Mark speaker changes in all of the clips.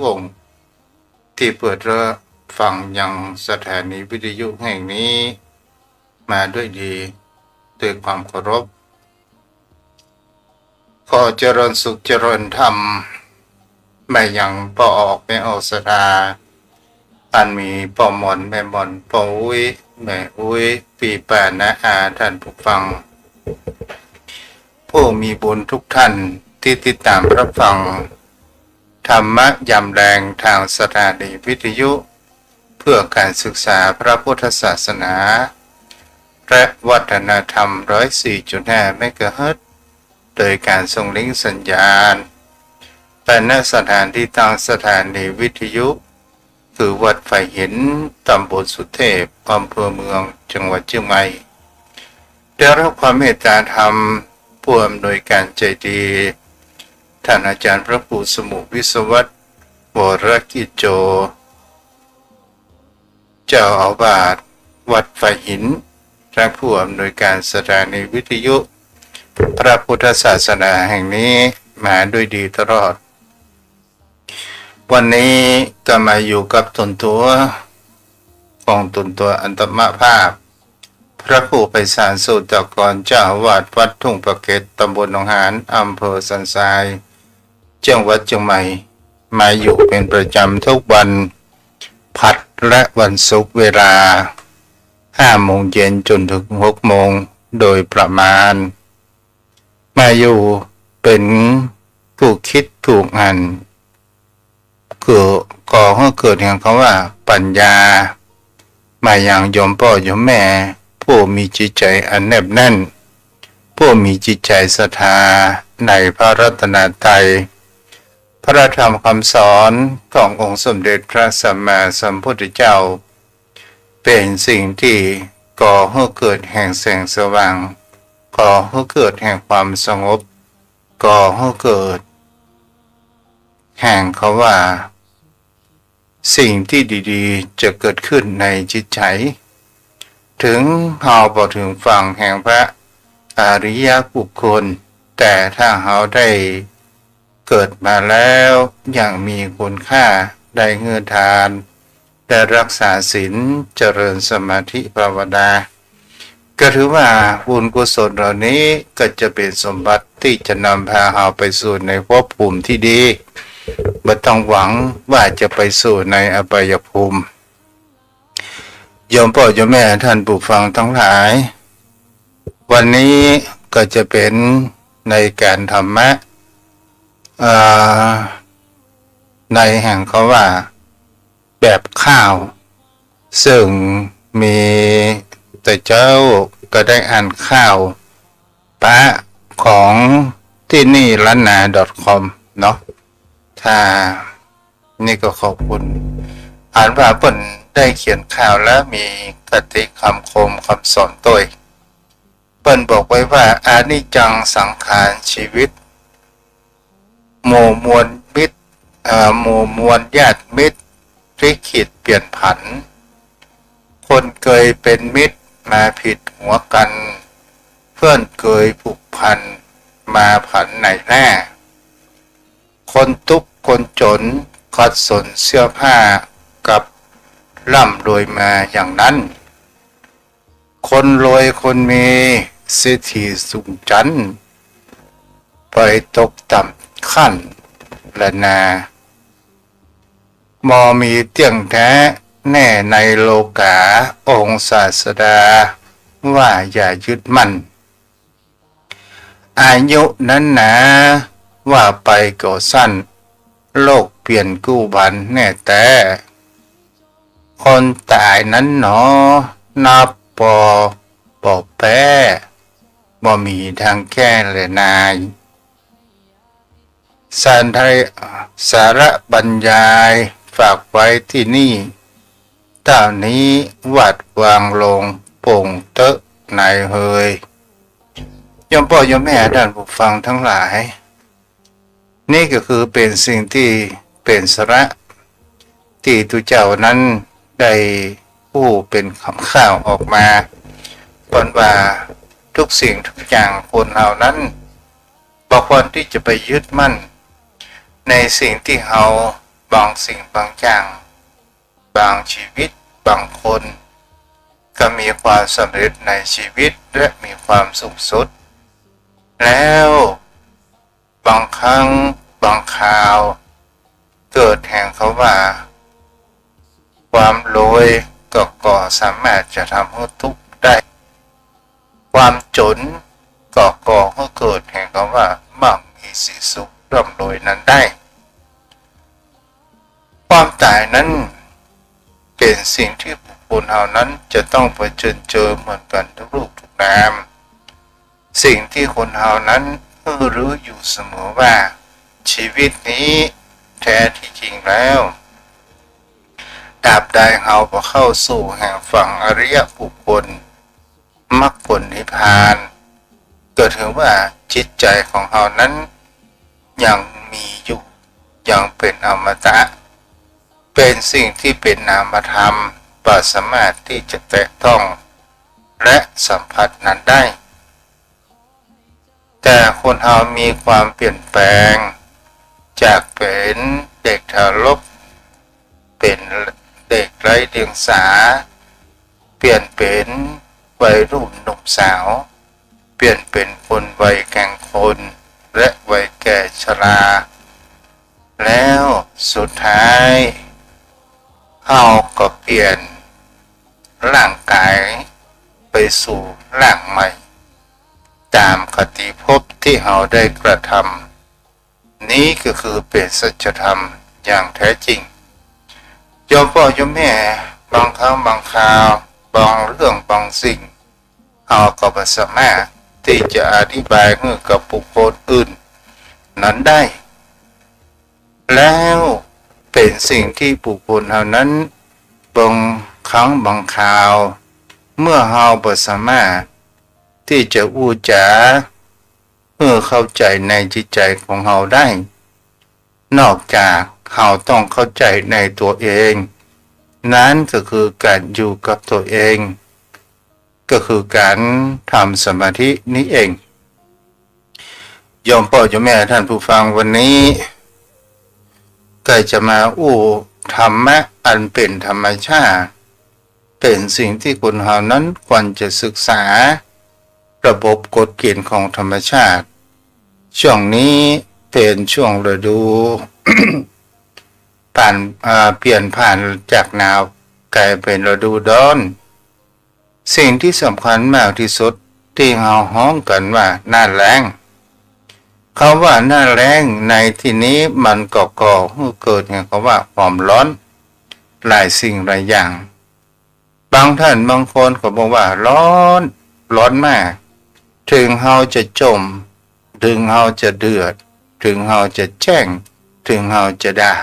Speaker 1: องค์ที่เปิดรับฟังยังสถานีวิทยุแห่งนี้มาด้วยดีด้วยความเคารพขอเจริญสุขเจริญธรรมไม่ยังป่อออกไม่ออกสดาอันมีป่อมอนแม่มอนป่ออุ้ยแม่อุ้ยปีแปดนะท่านผู้ฟังผู้มีบุญทุกท่านที่ติดตามรับฟังธรรมะยามแรงทางสถานีวิทยุเพื่อการศึกษาพระพุทธศาสนาและวัฒนธรรม 104.5 เมกะเฮิรตซ์โดยการส่งลิงก์สัญญาณไปณสถานที่ตั้งสถานีวิทยุคือวัดไผ่หินตำบลสุเทพอำเภอเมืองจังหวัดเชียงใหม่ได้รับความเมตตาธรรมผู้อำนวยการใจดีท่านอาจารย์พระครูสมุวิศวัตรวรกิจโจเจ้าอาวาสวัดไผ่หินและผู้อำนวยการสถานีวิทยุพระพุทธศาสนาแห่งนี้มาด้วยดีตลอดวันนี้ก็มาอยู่กับตนตัวของตนตัวอันตมภาพพระครูไพศาลสุตกรเจ้าอาวาสวัดทุ่งประเกตตำบลหนองหานอำเภอสันทรายจังหวัดเชียงใหม่มาอยู่เป็นประจำทุกวันพัดและวันศุกร์เวลา5 โมงเย็นจนถึง6 โมงโดยประมาณมาอยู่เป็นผู้คิดผู้อ่านคือก่อให้เกิดอย่างคำว่าปัญญามาอย่างโยมพ่อโยมแม่ผู้มีจิตใจอันแนบแน่นผู้มีจิตใจศรัทธาในพระรัตนตรัยพระธรรมคำสอนขององค์สมเด็จพระสัมมาสัมพุทธเจ้าเป็นสิ่งที่ก่อให้เกิดแห่งแสงสว่างก่อให้เกิดแห่งความสงบก่อให้เกิดแห่งเขาว่าสิ่งที่ดีๆจะเกิดขึ้นในจิตใจถึงเราบอกถึงฝั่งแห่งพระอริยบุคคลแต่ถ้าเราได้เกิดมาแล้วอย่างมีคุณค่าได้เงื่อนทานได้รักษาศีลเจริญสมาธิภาวนาก็ถือว่าบุญกุศลเหล่านี้ก็จะเป็นสมบัติที่จะนำพาเราไปสู่ในภพภูมิที่ดีไม่ต้องหวังว่าจะไปสู่ในอบายภูมิโยมพ่อโยมแม่ท่านผู้ฟังทั้งหลายวันนี้ก็จะเป็นในการธรรมะในแห่งเขาว่าแบบข้าวซึ่งมีแต่เจ้าก็ได้อ่านข่าวพระของที่นี่ล้านนา .com เนาะถ้านี่ก็ขอบคุณอ่านว่าเปิ้นได้เขียนข่าวแล้วมีคติคำคมคำสอนตัวเปิ้นบอกไว้ว่าอานิจจังสังขารชีวิตหมู่มวลมิตรหมู่มวลญาติมิตรลิขิตเปลี่ยนผันคนเคยเป็นมิตรมาผิดหัวกันเพื่อนเคยผูกพันมาผันไหนแน่คนทุกข์คนจนขัดสนเสื้อผ้ากับร่ำรวยมาอย่างนั้นคนรวยคนมีเศรษฐีสูงจันทร์ไปตกต่ำขั้นละนามอมีเตียงแท้แน่ในโลกาองค์ศาสดาว่าอย่ายึดมั่นอายุนั้นนะว่าไปก็สั้นโลกเปลี่ยนกู้บันแน่แต่คนตายนั้นหนอนับปอปอแป้บ่มีทางแก้เลยนายสาระบรรยายฝากไว้ที่นี่เท่านี้วัดวางลงโป่งเตอะนายเฮยโยมพ่อโยมแม่ท่านผู้ฟังทั้งหลายนี่ก็คือเป็นสิ่งที่เป็นสาระที่ตุเจ้านั้นได้ผู้เป็นคำข้าวออกมาตอนว่าทุกสิ่งทุกอย่างคนเหล่านั้นบ่ควรที่จะไปยึดมั่นในสิ่งที่เรา บางสิ่งบางอย่างบางชีวิตบางคนก็มีความสำเร็จในชีวิตและมีความสุขสุดแล้วบางครั้งบางคราวเกิดแห่งเขาว่าความรวยก็สามารถจะทำให้ทุกข์ได้ความจนก็ให้เกิดแห่งเขาว่ามั่งมีสีสุขร่ำรวยนั้นได้ความตายนั้นเป็นสิ่งที่บุคคลเหล่านั้นจะต้องเผชิญเจอเหมือนกันทุกรูปทุกนามสิ่งที่คนเหล่านั้นรู้อยู่เสมอว่าชีวิตนี้แท้ที่จริงแล้วตราบใดเราพอเข้าสู่แห่งฝั่งอริยบุคคลมรรคผลนิพพานก็ถือว่าจิตใจของเรานั้นยังมีอยู่ยังเป็นอมตะเป็นสิ่งที่เป็นนามธรรมไม่สามารถที่จะแตะต้องและสัมผัสนั้นได้แต่คนเรามีความเปลี่ยนแปลงจากเป็นเด็กทารกเป็นเด็กไร้เดียงสาเปลี่ยนเป็นวัยรุ่นหนุ่มสาวเปลี่ยนเป็นคนวัยกลางคนและวัยแก่ชราแล้วสุดท้ายเราก็เปลี่ยนร่างกายไปสู่ร่างใหม่ตามคติภพที่เราได้กระทำนี้ก็คือเป็นสัจธรรมอย่างแท้จริงโยมพ่อโยมแม่บางครั้งบางคราวบางเรื่องบางสิ่งเราก็ไม่สามารถที่จะอธิบายให้กับบุคคลอื่นนั้นได้แล้วเป็นสิ่งที่บุคคลเหล่านั้นบางครั้งบางคราวเมื่อเราไม่สามารถที่จะอู้จาเข้าใจในจิตใจของเราได้นอกจากเราต้องเข้าใจในตัวเองนั้นก็คือการอยู่กับตัวเองก็คือการทำสมาธินี้เองโยมพ่อโยมแม่ท่านผู้ฟังวันนี้ก็จะมาธรรมะอันเป็นธรรมชาติเป็นสิ่งที่คนเรานั้นควรจะศึกษาระบบกฎเกณฑ์ของธรรมชาติช่วงนี้เป็นช่วงฤดู เปลี่ยนผ่านจากหนาวกลายเป็นฤดูร้อนสิ่งที่สำคัญมากที่สุดที่เราฮ้องกันว่าหน้าแล้งคำว่าหน้าแล้งในที่นี้มันก่อให้เกิดอย่างคำว่าความร้อนหลายสิ่งหลายอย่างบางท่านบางคนก็บอกว่าร้อนมากถึงเราจะจมถึงเราจะเดือดถึงเราจะแจ้งถึงเราจะด่า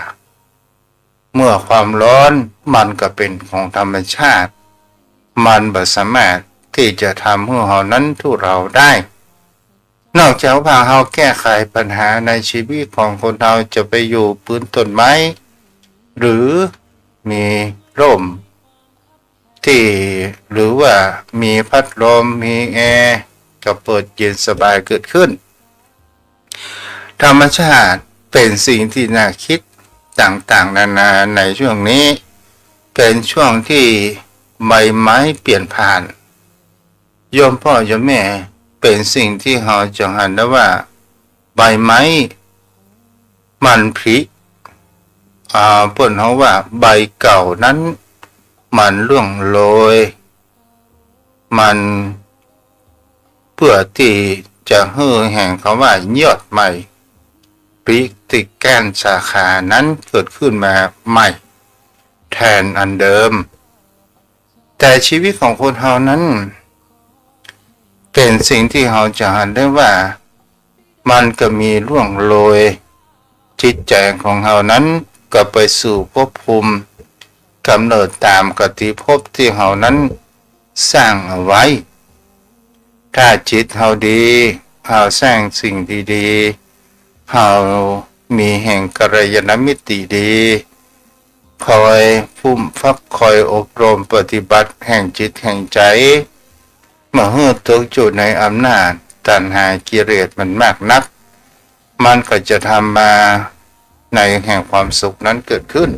Speaker 1: เมื่อความร้อนมันก็เป็นของธรรมชาติมันไม่สามารถที่จะทำให้เรานั้นทุเราได้นอกจากว่าเราแก้ไขปัญหาในชีวิตของคนเราจะไปอยู่พื้นต้นไม้หรือมีร่มที่หรือว่ามีพัดลมมีแอร์ก็เปิดเย็นสบายเกิดขึ้นธรรมชาติเป็นสิ่งที่น่าคิดต่างๆนานาในช่วงนี้เป็นช่วงที่ใบไม้เปลี่ยนผ่านโยมพ่อโยมแม่เป็นสิ่งที่เราจะเห็นได้ว่าใบไม้มันผลิเพิ่นเขาว่าใบเก่านั้นมันร่วงโรยมันเพื่อที่จะให้แห่งคำว่ายอดใหม่ปลีกติแก้นสาขานั้นเกิดขึ้นมาใหม่แทนอันเดิมแต่ชีวิตของคนเรานั้นเป็นสิ่งที่เราจะเห็นได้ว่ามันก็มีร่วงโรยจิตใจของเรานั้นก็ไปสู่ภพภูมิกำเนิดตามกติภพที่เรานั้นสร้างเอาไว้ถ้าจิตเราดีเราสร้างสิ่งดีๆเรามีแห่งกัลยาณมิตรดีคอยพุ่มฟักคอยอบรมปฏิบัติแห่งจิตแห่งใจเมื่อตกอยู่ในอำนาจตัณหากิเลสมันมากนักมันก็จะทำมา ในแห่งความสุขนั้นเกิดขึ้น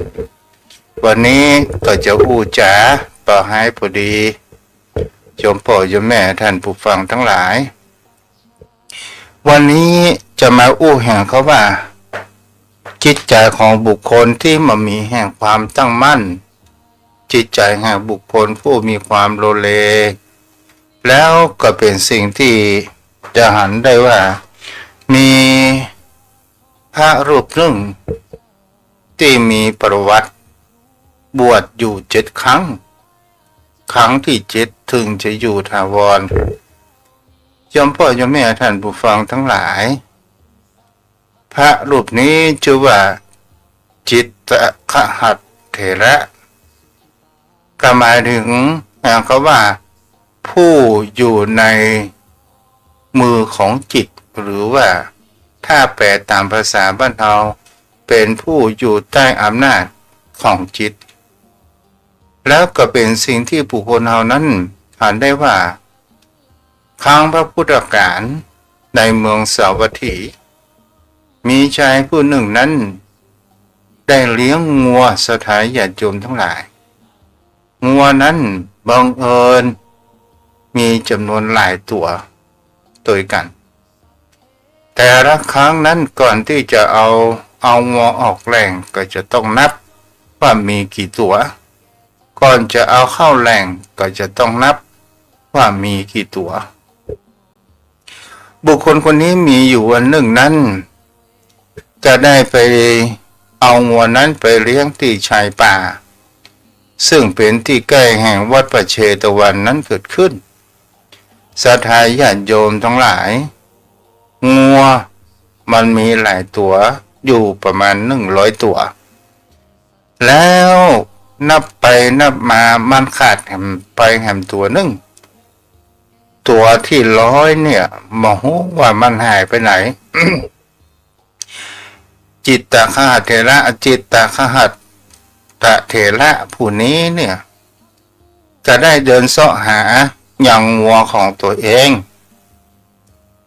Speaker 1: วันนี้ก็จะอู้จ๋าต่อให้พอดีโยมพ่อโยมแม่ท่านผู้ฟังทั้งหลายวันนี้จะมาอู้แห่งเขาว่าจิตใจของบุคคลที่มันมีแห่งความตั้งมั่นจิตใจแห่งบุคคลผู้มีความโลเลแล้วก็เป็นสิ่งที่จะหันได้ว่ามีพระรูปหนึ่งที่มีประวัติบวชอยู่7 ครั้งครั้งที่7ถึงจะอยู่ถาวรโยมพ่อโยมแม่ท่านผู้ฟังทั้งหลายพระรูปนี้ชื่อว่าจิตตคหัตเถระก็หมายถึงเขาว่าผู้อยู่ในมือของจิตหรือว่าถ้าแปลตามภาษาบ้านเราเป็นผู้อยู่ใต้อำนาจของจิตแล้วก็เป็นสิ่งที่บุคคลเรานั้นอ่านได้ว่าครั้งพระพุทธกาลในเมืองสาวัตถีมีชายผู้หนึ่งนั้นได้เลี้ยงงัวสถานญาติโยมทั้งหลายงัวนั้นบังเอิญมีจำนวนหลายตัวด้วยกันแต่ละครั้งนั้นก่อนที่จะเอางัวออกแหล่งก็จะต้องนับว่ามีกี่ตัวก่อนจะเอาเข้าแหล่งก็จะต้องนับว่ามีกี่ตัวบุคคลคนนี้มีอยู่วันหนึ่งนั้นจะได้ไปเอางัวนั้นไปเลี้ยงที่ชายป่าซึ่งเป็นที่ใกล้แห่งวัดประเชตวันนั้นเกิดขึ้นศรัทธาญาติโยมทั้งหลายงัวมันมีหลายตัวอยู่ประมาณ100ตัวแล้วนับไปนับมามันขาดแหมไปแหมตัวหนึ่งตัวที่100เนี่ยมองว่ามันหายไปไหน จิตตคหเถระจิตตคหัตเถระผู้นี้เนี่ยจะได้เดินเสาะหาอย่างงัวของตัวเอง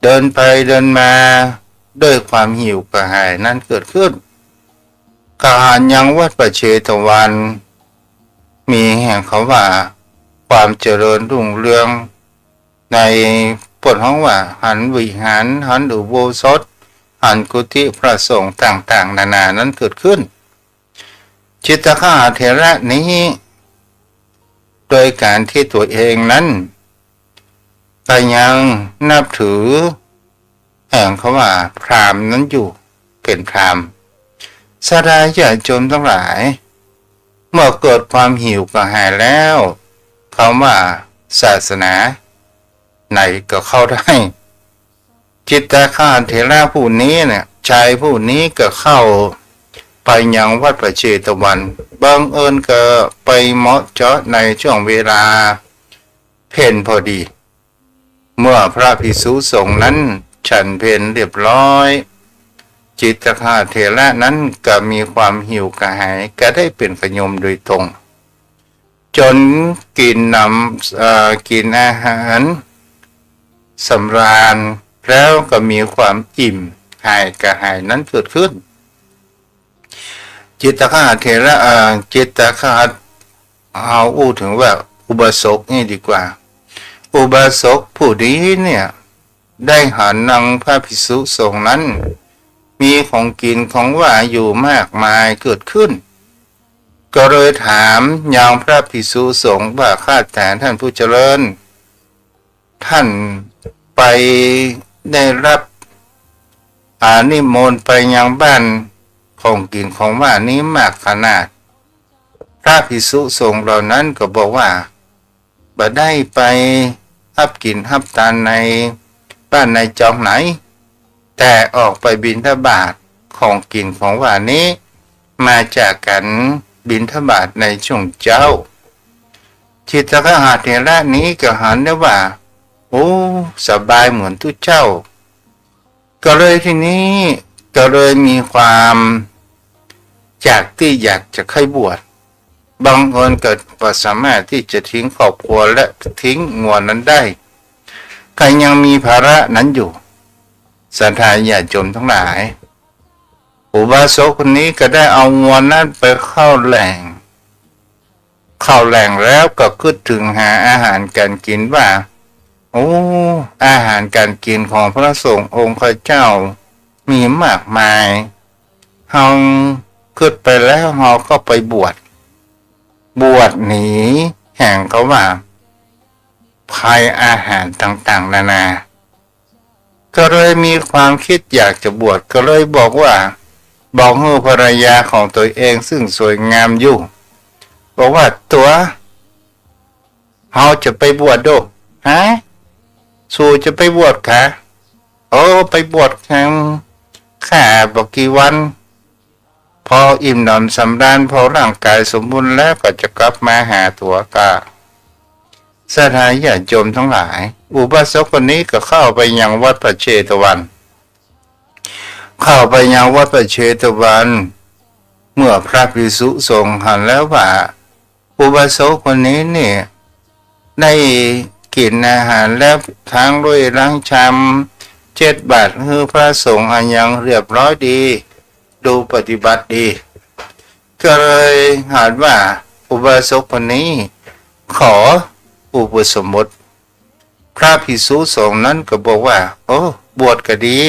Speaker 1: เดินไปเดินมาด้วยความหิวกระหายนั้นเกิดขึ้นการยังวัดประเชตวันมีแห่งเขาว่าความเจริญรุ่งเรืองในบทของว่าหันวิหารหันอุโบสถหันกุฏิพระสงฆ์ต่างๆนานานั้นเกิดขึ้นจิตตคหเถระนี้โดยการที่ตัวเองนั้นก็ยังนับถือแห่งเขาว่าพราหมณ์นั้นอยู่เป็นพราหมณ์ศรัทธาญาติโยมทั้งหลายเมื่อเกิดความหิวกระหายแล้วเขาว่าศาสนาไหนก็เข้าได้จิตตคหเถระผู้นี้เนี่ยชายผู้นี้ก็เข้าไปยังวัดประเชตวันบังเอิญก็ไปเหมาะเจาะในช่วงเวลาเพลพอดีเมื่อพระภิกษุสงฆ์นั้นฉันเพลเรียบร้อยจิตตคหเถระนั้นก็มีความหิวกระหายก็ได้เป็นขยมโดยตรงจนกินอาหารสำราญแล้วก็มีความอิ่มหายกระหายนั้นเกิดขึ้นจิตตคหเถระจิตตคหเอาอู้ถึงว่าอุบาสกนี่ดีกว่าอุบาสกผู้นี้เนี่ยได้หันนางพระภิกษุสงฆ์นั้นมีของกินของหวานอยู่มากมายเกิดขึ้นก็เลยถามยังพระภิกษุสงฆ์ว่าข้าแต่ท่านผู้เจริญท่านไปได้รับนิมนต์ไปยังบ้านของกินของหวานนี้มากขนาดพระภิกษุสงฆ์เหล่านั้นก็บอกว่าบ่ได้ไปรับกินรับทานในบ้านในจองไหนแต่ออกไปบิณฑบาตของกินของหวานนี้มาจากกันบิณฑบาตในช่วงเจ้าจิตตคหเถระนี้ก็หันได้ว่าโอ้สบายเหมือนทุกเจ้าก็เลยทีนี้ก็เลยมีความจากที่อยากจะให้บวชบางคนเกิดว่าสามารถที่จะทิ้งครอบครัวและทิ้งงัวนั้นได้ก็ยังมีภาระนั้นอยู่ศรัทธาญาติโยมทั้งหลาย อุบาสกคนนี้ก็ได้เอางวนั้นไปเข้าแหล่งแล้วก็คิดถึงหาอาหารการกินว่าโอ้อาหารการกินของพระสงฆ์องค์พระเจ้ามีมากมายเฮาคิดไปแล้วเฮาก็ไปบวชหนีแห่งเขาว่าภัยอาหารต่างๆนานาก็เลยมีความคิดอยากจะบวชก็เลยบอกให้ภรรยาของตัวเองซึ่งสวยงามอยู่บอกว่าตัวเฮาจะไปบวชดูฮะสู่จะไปบวชค่ะโอ้ไปบวชแค่บอกกี่วันพออิ่มหนำสำราญพอร่างกายสมบูรณ์แล้วก็จะกลับมาหาตัวก็สถานญาติโยมทั้งหลายอุบาสกคนนี้ก็เข้าไปยังวัดพระเชตวันเมื่อพระภิกษุสงฆ์หันแล้วว่าอุบาสกคนนี้เนี่ยได้กินอาหารแล้วทั้งด้วยล้างชาม7 บาทคือพระสงฆ์อันยังเรียบร้อยดีดูปฏิบัติดีก็เลยหาว่าอุบาสกคนนี้ขออุปสมบทพระภิกษุสงฆ์นั้นก็บอกว่าโอ้บวชก็ดี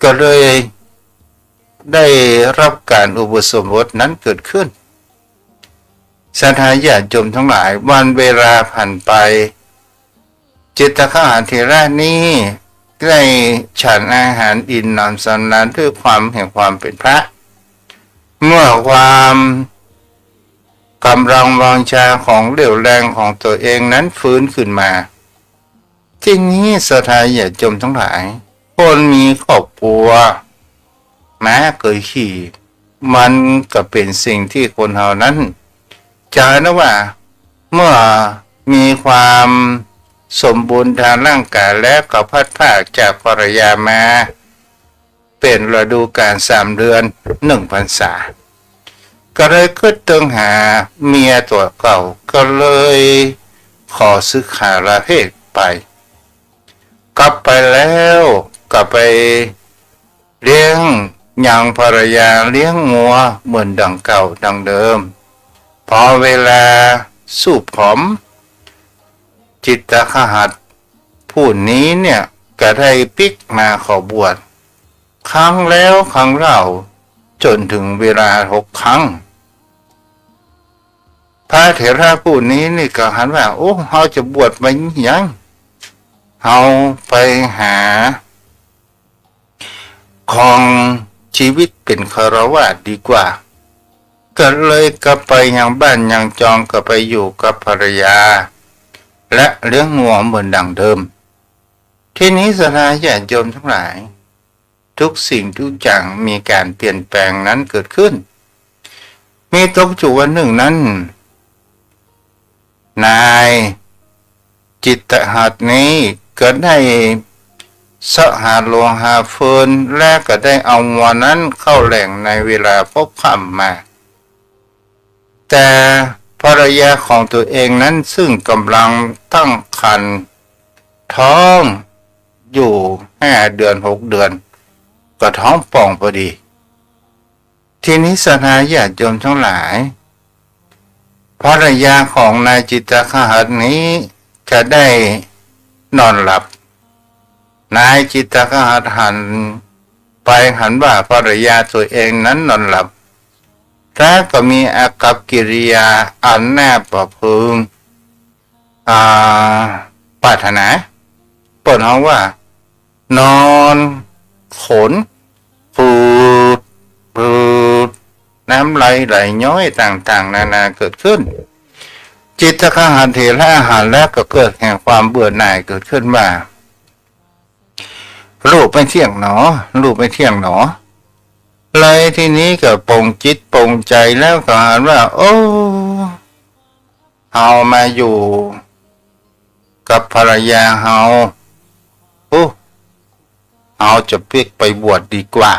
Speaker 1: ก็เลยได้รับการอุปสมบทนั้นเกิดขึ้นศรัทธาญาติโยมทั้งหลายวันเวลาผ่านไปจิตตคหเถระนี้ได้ฉันอาหารอิ่มหนำสำราญด้วยความแห่งความเป็นพระเมื่อความกำลังวังชาของเรี่ยวแรงของตัวเองนั้นฟื้นขึ้นมาที่นี้ศรัทธาญาติโยมทั้งหลายคนมีครอบครัวแม้เคยขี่มันก็เป็นสิ่งที่คนเหล่านั้นจะนะว่าเมื่อมีความสมบูรณ์ทางร่างกายแล้วก็พัดพรากจากภรรยามาเป็นฤดูกาล3 เดือน1 พรรษาก็เลยคิดตึงหาเมียตัวเก่าก็เลยขอสึกหาราเพศไปกลับไปแล้วก็ไปเลี้ยงยังภรรยาเลี้ยงงัวเหมือนดังเก่าดังเดิมพอเวลาสูบผอมจิตตคหัตผู้นี้เนี่ยก็ได้ปิกมาขอบวชครั้งแล้วครั้งเล่าจนถึงเวลา6 ครั้งพระเถระผู้นี้นี่ก็หันว่าโอ้เฮาจะบวชไปยังเฮาไปหาของชีวิตเป็นคฤหัสถ์ดีกว่าก็เลยกลับไปยังบ้านยังจองก็ไปอยู่กับภรรยาและเลี้ยงงัวเหมือนดังเดิมที่นี้ศรัทธาญาติโยมทั้งหลายทุกสิ่งทุกอย่างมีการเปลี่ยนแปลงนั้นเกิดขึ้นมีตกจุวันหนึ่งนั้นนายจิตตหัตถ์นี้ก็ได้สหาลวงหาเฟินและก็ได้เอางัวนั้นเข้าแหล่งในเวลาพบค่ำมาแต่ภรรยาของตัวเองนั้นซึ่งกำลังตั้งครรภ์ท้องอยู่5 เดือน6 เดือนก็ท้องป่องพอดีทีนี้ศรัทธาญาติโยมทั้งหลายภรรยาของนายจิตตคหัตถ์นี้จะได้นอนหลับนายจิตตคหัตถ์หันไปหันว่าภรรยาตัวเองนั้นนอนหลับแล้วก็มีอากัปกิริยาอันน่าประพึงปรารถนาเปิดห้องว่านอนขนปูดน้ำไหลย้อยต่างๆนานาเกิดขึ้นจิตตคหัตถ์เถระอาหารแล้วก็เกิดแห่งความเบื่อหน่ายเกิดขึ้นว่ารูปไม่เที่ยงหนอเลยทีนี้ก็ปรงจิตปรงใจแล้วก็หันว่าโอ้เอามาอยู่กับภรรยาเอาจะเพียกไปบวชดีกว่า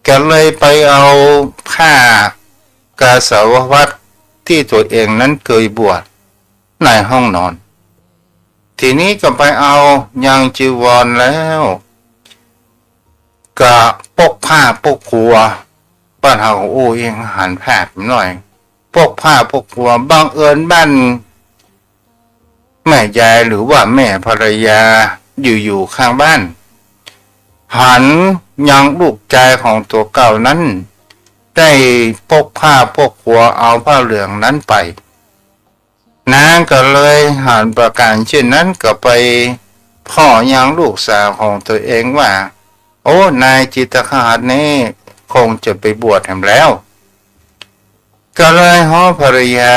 Speaker 1: ก็เลยไปเอาผ้ากาสาวพัสที่ตัวเองนั้นเคยบวชในห้องนอนทีนี้ก็ไปเอายังจีวรแล้วก็ ปกผ้าปกครัวบ้านเฮาโอ้เองหันแผดหน่อยปกผ้าปกครัวบังเอิญบ้านแม่ยายหรือว่าแม่ภรรยาอยู่ข้างบ้านหันยังลูกชายของตัวเก่านั้นได้ปกผ้าปกครัวเอาผ้าเหลืองนั้นไปนางก็เลยหันประการเช่นนั้นก็ไปพ่อยังลูกสาวของตัวเองว่าโอ้นายจิตรคหตนี้คงจะไปบวชแถมแล้วก็เลยฮ้อภรรยา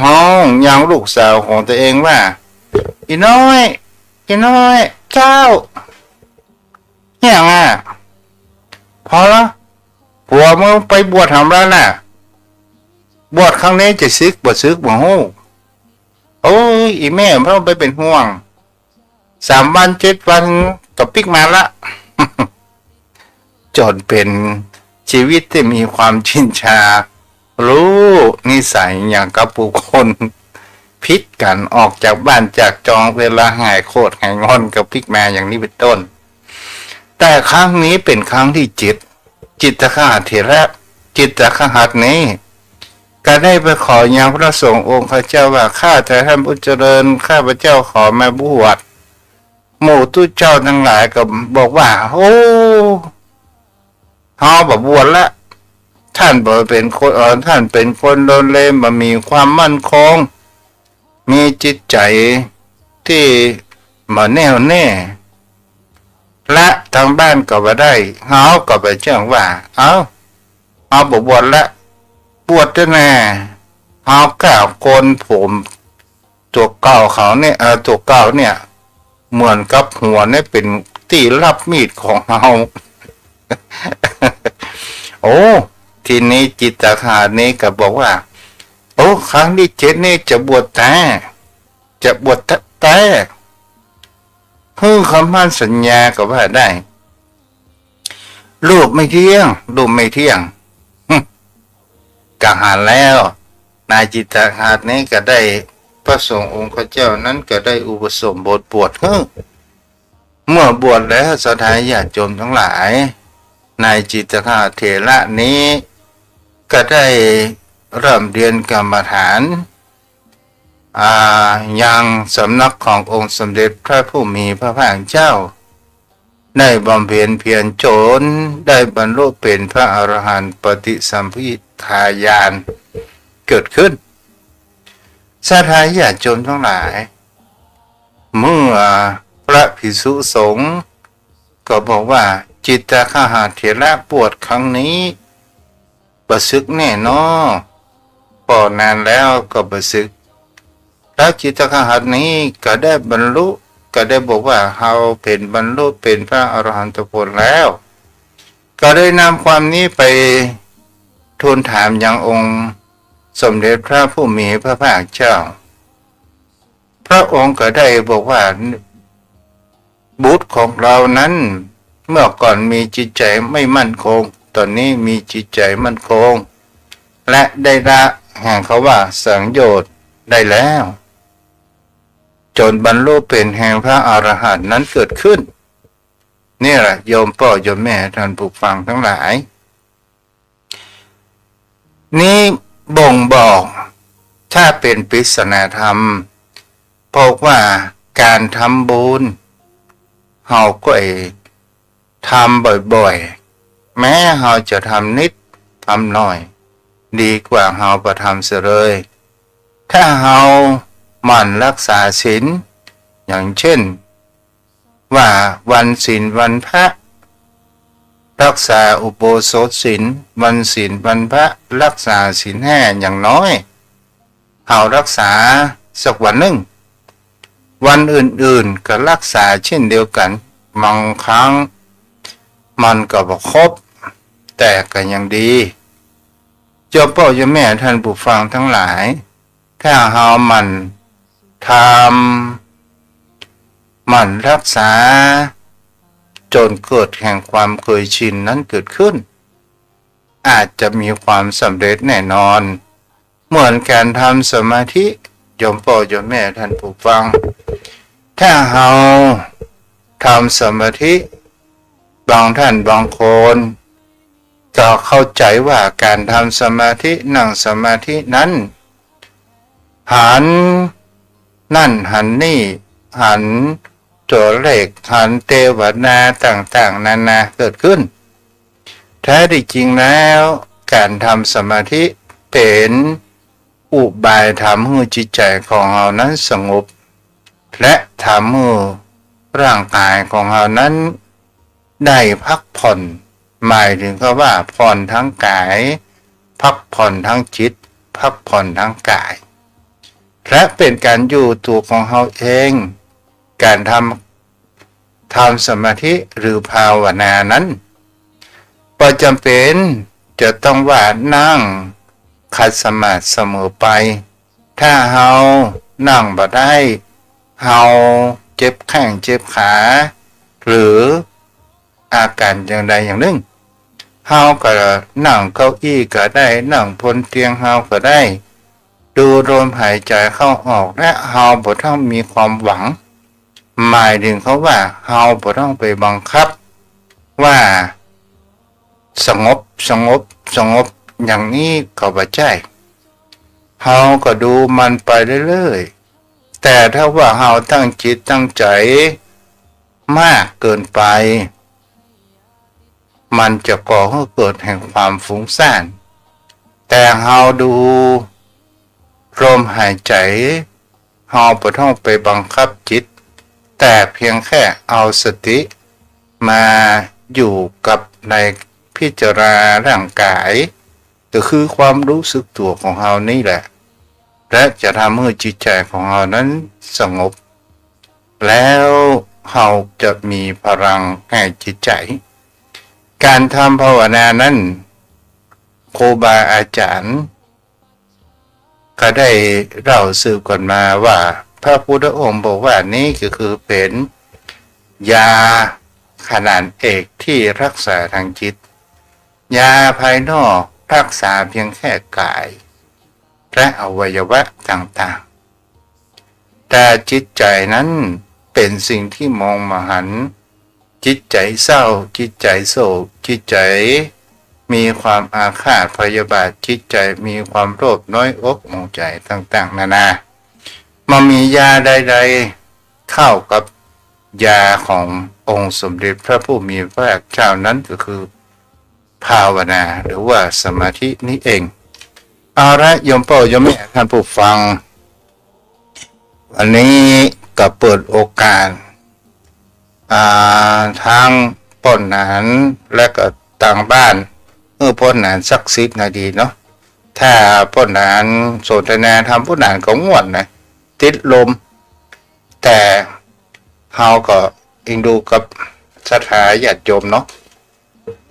Speaker 1: ฮ้องยังลูกสาวของตัวเองว่าอีน้อยเจ้าอย่างพอแล้วผัวมึงไปบวชทำแล้วน่ะบวชครั้งนี้จะซึกบ่ฮู้โอ้ยอีแม่เพราะไปเป็นห่วง3 วัน 7 วันก็ปิกมาละ จนเป็นชีวิตที่มีความชินชารู้นิสัยอย่างกับผู้คนพิษกันออกจากบ้านจากจองเวลาหายโคตรหายงอนกับปิกมาอย่างนี้เป็นต้นแต่ครั้งนี้เป็นครั้งที่จิตคหเถระจิตคหตนี้ก็ได้ไปขออย่างพระสงฆ์องค์พระเจ้าว่าข้าแต่ท่านผู้เจริญข้าพระเจ้าขอมาบวชหมู่ตู้เจ้าทั้งหลายก็บอกว่าโอ้เฮาบวชละท่านบ่เป็นคนท่านเป็นคนโดนเลมบ่มีความมั่นคงมีจิตใจที่บ่แน่วแน่และทางบ้านก็บ่ได้เฮาก็ไปแจ้งว่าเอาบ่บวชละบวชแน่เฮาก้าวโกนผมตัวเก่าเขาเนี่ยตัวเก่าเนี่ยเหมือนกับหัวเนี่ยเป็นที่รับมีดของเฮา โอ้ทีนี้จิตคหตนี้ก็บอกว่าโอ้ครั้งที่7นี่จะบวชแต่คำมั่นสัญญาก็ว่าได้รูปไม่เที่ยงกหาแล้วนายจิตคหตนี้ก็ได้พระสงฆ์องค์พระเจ้านั้นก็ได้อุปสมบทบวชเมื่อบวชแล้วสถาญาติโยมทั้งหลายนายจิตคหเถระนี้ก็ได้เริ่มเรียนกรรมฐานยังสำนักขององค์สมเด็จพระผู้มีพระภาคเจ้าได้บำเพ็ญเพียรจนได้บรรลุเป็นพระอรหันต์ปฏิสัมภิทาญาณเกิดขึ้นสถาญาติโยมทั้งหลายเมื่อพระภิกษุสงฆ์ก็บอกว่าจิตคหเถระบวชครั้งนี้ประสึกแน่นอนพอนานแล้วก็ประสึกแล้วจิตคหตนี้ก็ได้บรรลุก็ได้บอกว่าเฮาเป็นบรรลุเป็นพระอรหันตผลแล้วก็ได้นำความนี้ไปทูลถามยังองค์สมเด็จพระผู้มีพระภาคเจ้าพระองค์ก็ได้บอกว่าบุตรของเรานั้นเมื่อก่อนมีจิตใจไม่มั่นคงตอนนี้มีจิตใจมั่นคงและได้ละแห่งเขาว่าสังโยชน์ได้แล้วจนบรรลุเป็นแห่งพระอรหันต์นั้นเกิดขึ้นนี่แหละโยมพ่อโยมแม่ท่านผู้ฟังทั้งหลายนี่บ่งบอกถ้าเป็นปริศนาธรรมบอกว่าการทำบุญเฮาก็ทำบ่อยๆแม้เฮาจะทำนิดทำหน่อยดีกว่าเฮาประทำเสียเลยถ้าเฮาหมั่นรักษาศีลอย่างเช่นว่าวันศีลวันพระรักษาอุโบสถศีลวันศีลวันพระรักษาศีล5อย่างน้อยเฮารักษาสักวันหนึ่งวันอื่นๆก็รักษาเช่นเดียวกันบางครั้งมันก็บ่ครบแต่ก็ยังดีเจ้าพ่อเจ้าแม่ท่านผู้ฟังทั้งหลายถ้าเฮามันรักษาจนเกิดแห่งความเคยชินนั้นเกิดขึ้นอาจจะมีความสำเร็จแน่นอนเหมือนการทำสมาธิโยมพ่อโยมแม่ท่านผู้ฟังถ้าเฮาทำสมาธิ บางท่านบางคนก็เข้าใจว่าการทำสมาธินั่งสมาธินั้นหันนั่นหันนี่หันตัวเลขหันเทวนาต่างๆนานาเกิดขึ้นแท้ที่จริงแล้วการทำสมาธิเป็นอุบายทำให้จิตใจของเรานั้นสงบและทำให้ร่างกายของเรานั้นได้พักผ่อนหมายถึงก็ว่าผ่อนทั้งกายพักผ่อนทั้งจิตพักผ่อนทั้งกายและเป็นการอยู่ตัวของเราเองการทำสมาธิหรือภาวนานั้นบ่จำเป็นจะต้องว่านั่งขัดสมาธิเสมอไปถ้าเรานั่งบ่ได้เราเจ็บแข้งเจ็บขาหรืออาการอย่างใดอย่างหนึ่งเฮาก็นั่งเก้าอี้ก็ได้นั่งบนเตียงเฮาก็ได้ดูลมหายใจเข้าออกและเฮาบ่ต้องมีความหวังหมายถึงเขาว่าเฮาบ่ต้องไปบังคับว่าสงบอย่างนี้ก็บ่ใช่เฮาก็ดูมันไปเรื่อยๆแต่ถ้าว่าเฮาตั้งจิตตั้งใจมากเกินไปมันจะก่อให้เกิดแห่งความฟุ้งซ่านแต่เฮาดูลมหายใจเฮาบ่ต้องไปบังคับจิตแต่เพียงแค่เอาสติมาอยู่กับในพิจารณาร่างกายก็คือความรู้สึกตัวของเฮานี่แหละและจะทำให้จิตใจของเฮานั้นสงบแล้วเฮาจะมีพลังแห่งจิตใจการทำภาวนานั้นครูบาอาจารย์ก็ได้เล่าสืบกันมาว่าพระพุทธองค์บอกว่านี่ก็คือเป็นยาขนาดเอกที่รักษาทางจิตยาภายนอกรักษาเพียงแค่กายและอวัยวะต่างๆแต่จิตใจนั้นเป็นสิ่งที่มองมหันต์จิตใจเศร้าจิตใจโศกจิตใจมีความอาฆาตพยาบาทจิตใจมีความโลภน้อยอกหม่นใจต่างๆนานามันมียาใดๆเข้ากับยาขององค์สมเด็จพระผู้มีพระภาคเจ้านั้นก็คือภาวนาหรือว่าสมาธินี้เองเอาละโยมพ่อโยมแม่ท่านผู้ฟังวันนี้ก็เปิดโอกาสทางป้นหนานและก็ต่างบ้านป้นหนานสัก10 นาทีเนาะถ้าป้นหนานสนทนาทำป้นหนานก็ง่วนนะติดลมแต่เฮาก็อิงดูกับสถาญาติโยมเนาะ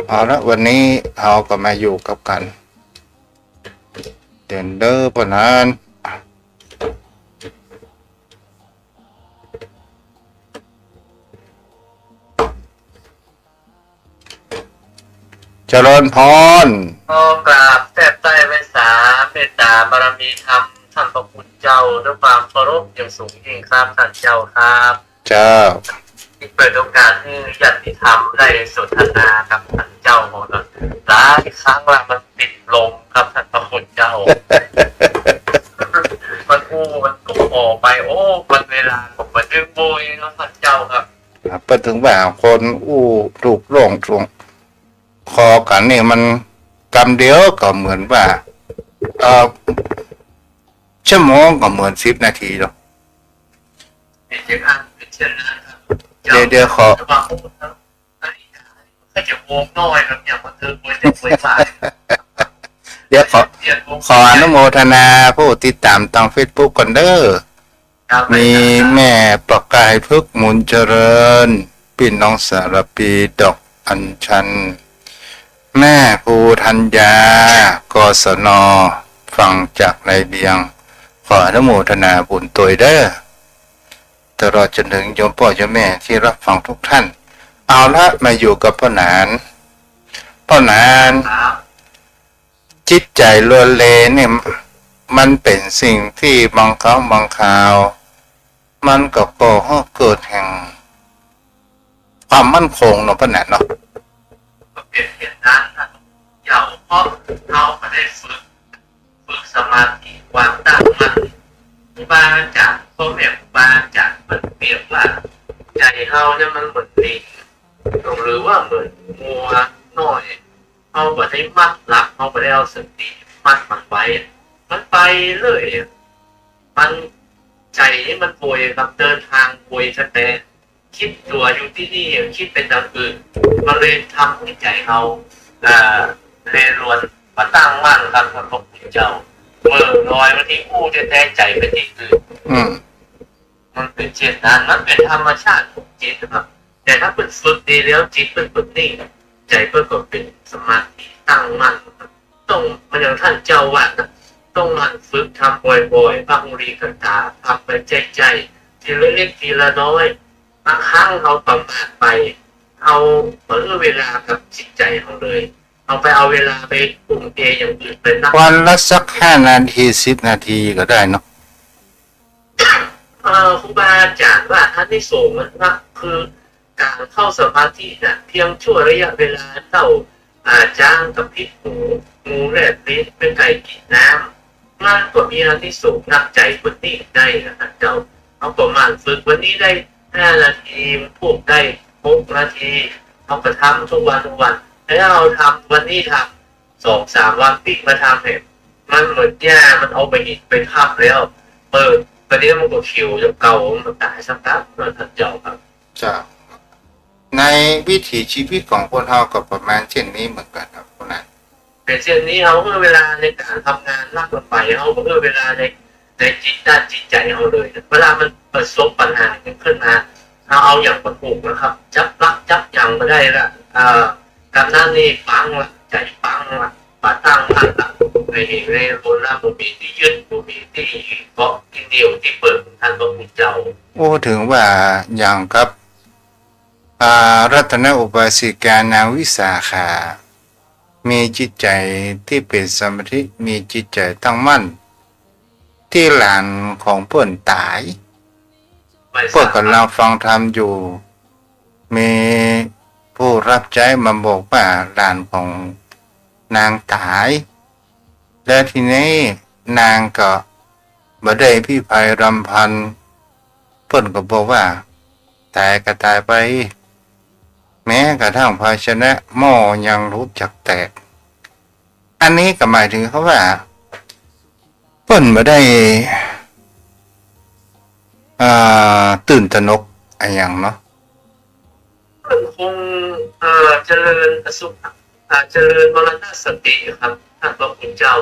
Speaker 1: เอาละวันนี้เฮาก็มาอยู่กับกันเดินเด้อป้นหนานเจริญพร
Speaker 2: ขอกราบแทบใต้ไว้สาเมตตาบารมีธรรมท่านพระคุณเจ้าด้วยความเคารพอย่างสูงยิ่งครับท่านเจ้าครับ
Speaker 1: เจ้า
Speaker 2: ที่เปิดโอกาสให้ญาติธรรมได้สนทนากับท่านเจ้าของเราหลายครั้งละมันติดลมครับท่านพระคุณเจ้า มันมันก็ออกไปมันเวลาผมมันดึงโบยแล้วท่านเจ้าครับ
Speaker 1: ไปถึงว่าคนถูกลงตรงคอกันนี่มันกำเดียวก็เหมือนว่าชั่วโมงก็เหมือน10 นาทีหรอกเดี๋ยวขอ
Speaker 2: จะโมงน้อยครับอย่างมันเธอคุยแต่คุยไป
Speaker 1: เดี๋ยวขออนุโมทนาผู้ติดตามทาง Facebook ก่อนเด้อมีแม่ประกายพึกษ์มุนเจริญพี่น้องสารปีดอกอัญชันแม่ภูธัญญากศนฟังจากในเบียงขออนุโมทนาบุญตัวเด้อตลอดจนถึงโยมพ่อโยมแม่ที่รับฟังทุกท่านเอาละมาอยู่กับพ่อหนานจิตใจล้วนเลเนี่ยมันเป็นสิ่งที่บางครั้งบางคราวมันก็ก่อให้เกิดแห่งความมั่นคงเนาะพ่อหนานเนาะ
Speaker 2: เป็นเหตุการณ์นะเจ้าเพราะเขาไม่ได้ฝึกสมาธิความตั้งมั่นครูบาอาจารย์พ่อแม่ครูบาอาจารย์มันเปรียบว่าใจเขาเนี่ยมันเหมือนลิงหรือว่าเหมือนงัวน้อยเขาไม่ได้มัดลักเขาไม่ได้เอาสติมัดมันไว้มันไปเลยมันใจนี่มันป่วยกับเดินทางป่วยแต่คิดตัวอยู่ที่นี่คิดเป็นอย่างอื่นมันเลยทำให้ใจเขาเรรวนมาตั้งมั่นครับพระพุทธเจ้าเมื่อลอยมาที่ผู้จะแท้ใจไปที่อื่น มันเป็นเจตนามันเป็นธรรมชาติของจิตนะครับแต่ถ้าเป็นฝึกดีแล้วจิตเป็นฝึกนิ่งใจเพื่อก็เป็นสมาธิตั้งมั่นต้องมันอย่างท่านเจ้าวัดนะต้องมันฝึกทำบ่อยๆบางรีกันตาทำไปใจทีละเล็กทีละน้อยบางครั้งเราประมาทไปเอาเหมือนเวลากับจิตใจเราเลยเอาไปเอาเวลาไปปุ่มเออย่างอื่นไปนั่ง
Speaker 1: วันละสัก5 นาที10 นาทีก็ได้เนาะ
Speaker 2: ครูบาอาจารย์ว่าท่านที่สูงมันว่าคือการเข้าสมาธินะเพียงชั่วระยะเวลาเท่าจ้างกับพิษงูแรดลิ้นเป็นไก่กินน้ำงานก็มีอันที่สูงนักใจคนนี้ได้นะครับเจ้าเอาประมาณฝึกวันนี้ได้5 นาทีพวกได้6 นาทีเอาไปทำทุกวันแล้วเราทำวันนี้ทำ2-3 วันปีมาทำเนี่ยมันเหมือนหญ้ามันเอาไปหินไปทับแล้วเปิดตอนนี้มันก็คิวจะเก่ามันตายสักพักมันทันเจ้าครับ
Speaker 1: จะในวิถีชีวิตของคนเราก็ประมาณเช่นนี้เหมือนกันครับคนนั้น
Speaker 2: เป็นเช่นนี้เขาเมื่อเวลาในการทำงานลากไปเขาเมื่อเวลาในด้านจิตใจเขาเลยเวลามันประสบปัญหาขึ้นมาเอาอย่างประกุกนะครับจับรักจับยังไม่ได้ละการนั่นนี่ปังละใจปังละปะตั้งมั่นละในโบราณบุมีที่ยึดบุมีที่เกาะที่เดียวที่เปิดท่านพระพุทธเจ้า
Speaker 1: โอ้ถึงว่าอย่างกับรัตนอุบาสิกานางวิสาขา มีจิตใจที่เป็นสมาธิมีจิตใจตั้งมั่น ที่หลานของเพื่อนตายเพื่อนกำลังฟังธรรมอยู่ มีผู้รับใจมาบอกว่าหลานของนางตาย และทีนี้นางก็บ่ได้พี่ภัยรำพันเพิ่นก็บอกว่าตายก็ตายไป แม้กระทั่งภาชนะหม้อยังรู้จักแตก อันนี้ก็หมายถึงเขาว่าเพิ่นบ่ได้ตื่นตระหนกอะไรอย่างเนาะ
Speaker 2: มันคงเจริญอสุภเจริญมรณสติครับท่านพระคุณเจ้า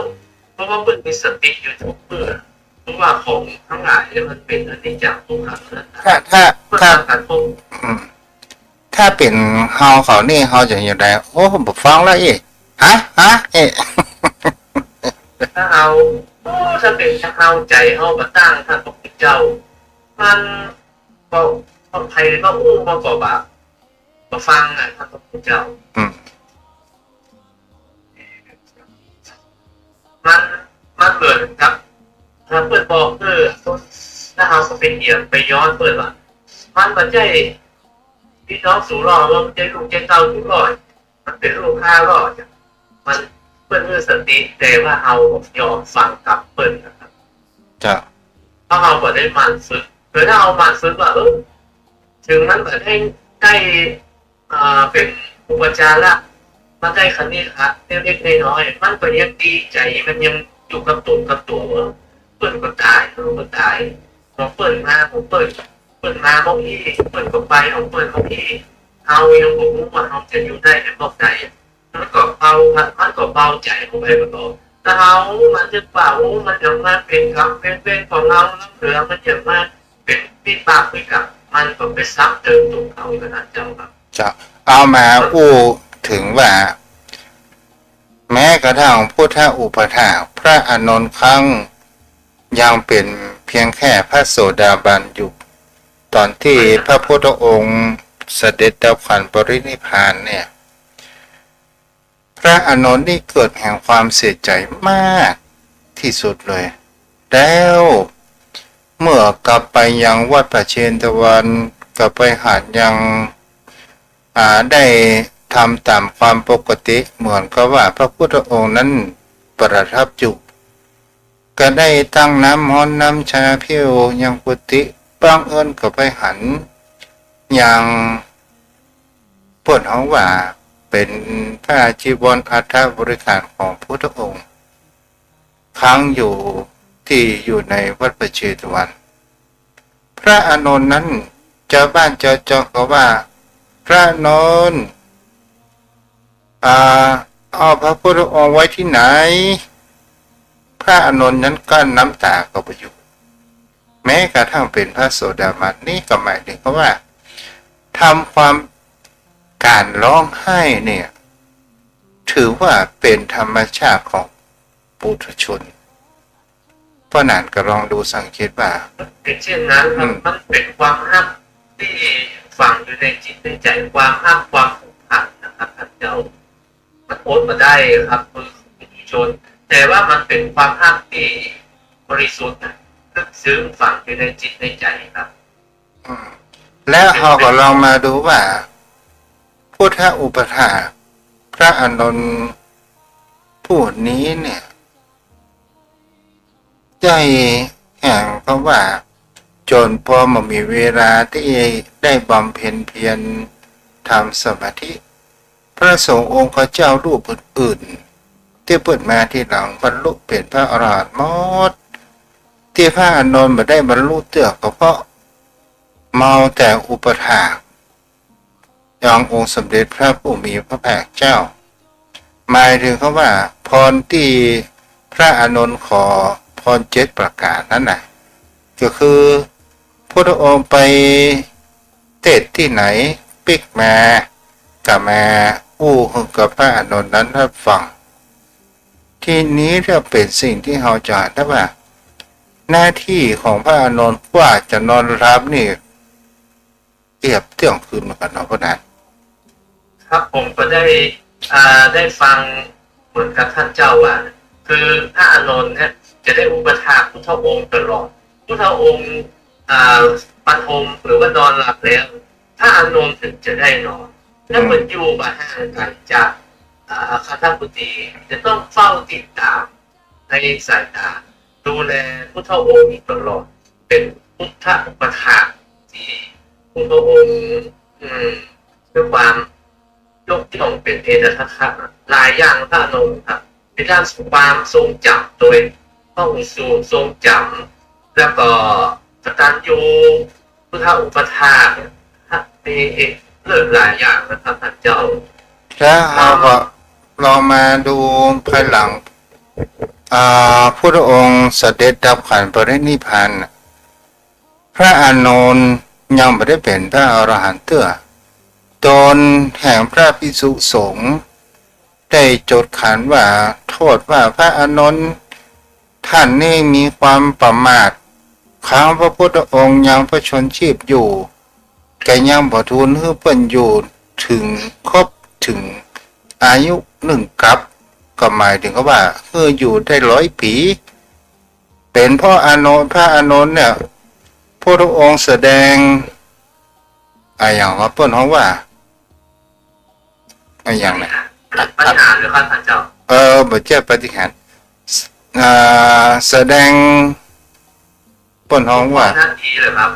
Speaker 2: เพราะว่าเปิดมีสติอยู่ทุกเมื่อเพราะว่าของทั้งหลายเนี่ยมันเป็นอนิจจังทุกขังนะถ้าการพบ
Speaker 1: ถ้าเป็นเฮาเขานี่เฮาจะอย่างไรโอ้ผมบ่ฟังแล้วฮะ
Speaker 2: ถ้าเอาถ้าเป็นเอาใจเอามาตั้งท่านพระคุณเจ้ามันก็ใครก็มาก่อบาปมาฟังนะท่านพระคุณเจ้ามันเหมือนกับถ้าเปิดบอกถ้าเอาสเปนเดียไปย้อนเปิดว่ามันไม่ใช่พี่น้องสู่รอว่ามันจะลูกจะเต้าทุกรอยมันเป็นลูกค้ารอดมันเปิดเมื่อสติแต่ว่าเอายอมฟังกับเปิดนะครับ
Speaker 1: จะ
Speaker 2: ถ้าเอาแบบได้มันฝึกหรือถ้าเอามันฝึกว่าถึงมันแบบได้เป็นอุปจาระมันได้คณิคะเล็กๆน้อยๆมันก็ยังดีใจมันยังอยู่กับตัวเปิดก็ตายก็ตายผมเปิดมาผมเปิดมาบางทีเปิดก็ไปเอาเปิดบางทีเอายังบอกว่าเราจะอยู่ได้ในบอกใจมันก็เบาใจของไปก็บอกแต่เอามันจะเปล่ามันจะมาเป็นคำเป็นของเราน้ำเหลือมันจะมาเป็นปีปากไปกับมันก็ไปซ้ำเติมตัวเขาขนาดเจ้าครับ
Speaker 1: จะเอามาอู้ถึงว่า แม้กระทั่งพุทธอุปถากพระอานนท์ครั้งยังเป็นเพียงแค่พระโสดาบันอยู่ตอนที่พระพุทธองค์เสด็จดับขันปรินิพพานเนี่ยพระอานนท์นี่เกิดแห่งความเสียใจมากที่สุดเลยแล้วเมื่อกลับไปยังวัดประเชนตะวันกลับไปหาดยังได้ ทำตามความปกติเหมือนกับว่าพระพุทธองค์นั้นประทับอยู่ก็ได้ตั้งน้ำฮ้อนน้ำชาเพียวยังกุฏิบ้างเอิญก็ไปหันอย่างปวดห้องว่าเป็นพระจีวรอัฐบริการของพุทธองค์ค้างอยู่ที่อยู่ในวัดประเชตวันพระอานนท์นั้นเจ้าบ้านเจ้าจอก็ว่าพระอานนท์เอาพระพุทธองค์ไว้ที่ไหนพระอานนท์นั้นก็น้ำตาก็ไปอยู่แม้กระทั่งเป็นพระโสดาบันนี่ก็หมายถึงว่าทำความการร้องไห้เนี่ยถือว่าเป็นธรรมชาติของปุถุชนเพราะนั้นก็ลองดูสังเกตว่า
Speaker 2: เป็นเช่นนั้นครับมันเป็นความรักที่ฝังอยู่ในจิตในใจความรักความผูกพันนะครับท่านเจ้ามันอดมาได้ครับคือปุถุชนแต่ว่ามันเป็นความรักที่บริสุทธิ์ลึกซึ้งฝังอยู่ในจิตในใจครับ
Speaker 1: แล้วเราก็ลองมาดูว่าพุทธอุปถาพระอานนท์ผู้นี้เนี่ยใจแห่งเพราะว่าจนพอมามีเวลาที่ได้บำเพ็ญเพียรทำสมาธิพระสงฆ์องค์เจ้ารูปอื่นๆที่เปิดมาที่หลังบรรลุเป็นพระอรหันต์หมดที่พระอานนท์ไม่ได้บรรลุเตื้อก็เพราะเมาแต่อุปถากอย่างองค์สมเด็จพระผู้มีพระภาคเจ้าหมายถึงเขาว่าพรที่พระอานนท์ขอพร7ประการนั้นน่ะก็คือพระองค์ไปเทศที่ไหนปิกมากับมาอู้กับพระอานนท์นั้นรับฟังที่นี้จะเป็นสิ่งที่เราจะได้ว่าหน้าที่ของพระอานนท์กว่าจะนอนรับนี่เกียบเที่ยงคืนเหมือนกันเนาะพระนั้น
Speaker 2: ครับผมก็ได้ฟังเหมือนกับท่านเจ้าว่าคือพระอานนท์เนี่ยจะได้อุปถากพุทธองค์ตลอดพุทธองค์ปฐมหรือว่านอนหลับแล้วพระอานนท์ถึงจะได้นอนแล้วมันอยู่ห่างกันจากคณะพุทธีจะต้องเฝ้าติดตามในสายตาดูแลพุทธองค์ตลอดเป็นพุทธอุปถากที่พุทธองค์ด้วยความยกย่องเป็นเอตทัคคะหลายอย่างพระอานนท์ครับเป็นด้านความทรงจำโดยต้องสูงทรงจำแล้วก็กตัญญูพุทธอุปถากมีเรื่องหลายอย่างนะครับท่านเจ้า
Speaker 1: แล้วเราก็ลองมาดูภายหลังพระองค์เสด็จดับขันธ์ปรินิพพานพระอานนท์ยังไม่ได้เป็นพระอรหันต์เตื้อตนแห่งพระภิกษุสงฆ์ได้จดขันว่าโทษว่าพระอานนท์ท่านนี่มีความประมาทค้างพระพุทธองค์ยังพระชนชีพอยู่แกยังบ่ทูลให้เพิ่นอยู่ถึงครบถึงอายุ1กับก็หมายถึงว่าอยู่ได้100 ปีเป็นพระอานนท์เนี่ยพระองค์แสดงอย่างว่าเพิ่นเฮาว่าอย่างไหน
Speaker 2: ปฏิหารหรือครับท่านเจ้า
Speaker 1: บ่ใช่ปฏิหารแสดงเพิ่นเฮาว่า
Speaker 2: หน้าที่เลยครับ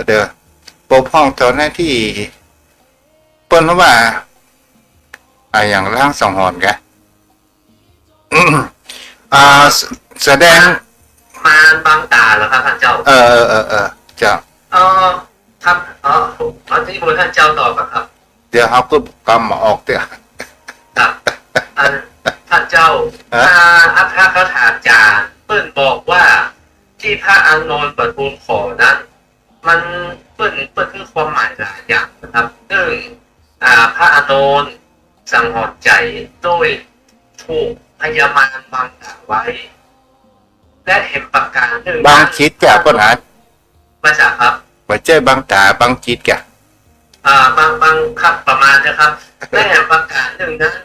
Speaker 1: เด้อปกป้องเจ้าหน้าที่เปิ้นว่าอย่างร่างสังหรณ์แกแสดง
Speaker 2: มาบางตาเหรอครับท่านเจ้า
Speaker 1: เจ้า
Speaker 2: ครับที่ท่านเจ้าตอบครับ
Speaker 1: เดี๋ยวเขาก็กำมาออกเดี๋ยว
Speaker 2: ครับท่านเจ้าอัฏฐกถาจารย์เปิ้นบอกว่าที่พระอานนท์ประทูลขอนั้นมันเปิ้นคือความหมายหลายอย่างนะครับพระอานนท์สังหรณ์ใจโดยถูกพยามารบังตาไว้และเห็นประการหนึ่ง
Speaker 1: บางจิตแกก็หนา
Speaker 2: มาจากครับ
Speaker 1: ว่าใจบางตาบางจิตแก
Speaker 2: บางครับประมาณนะครับและเห็นประการหนึ่งนั้น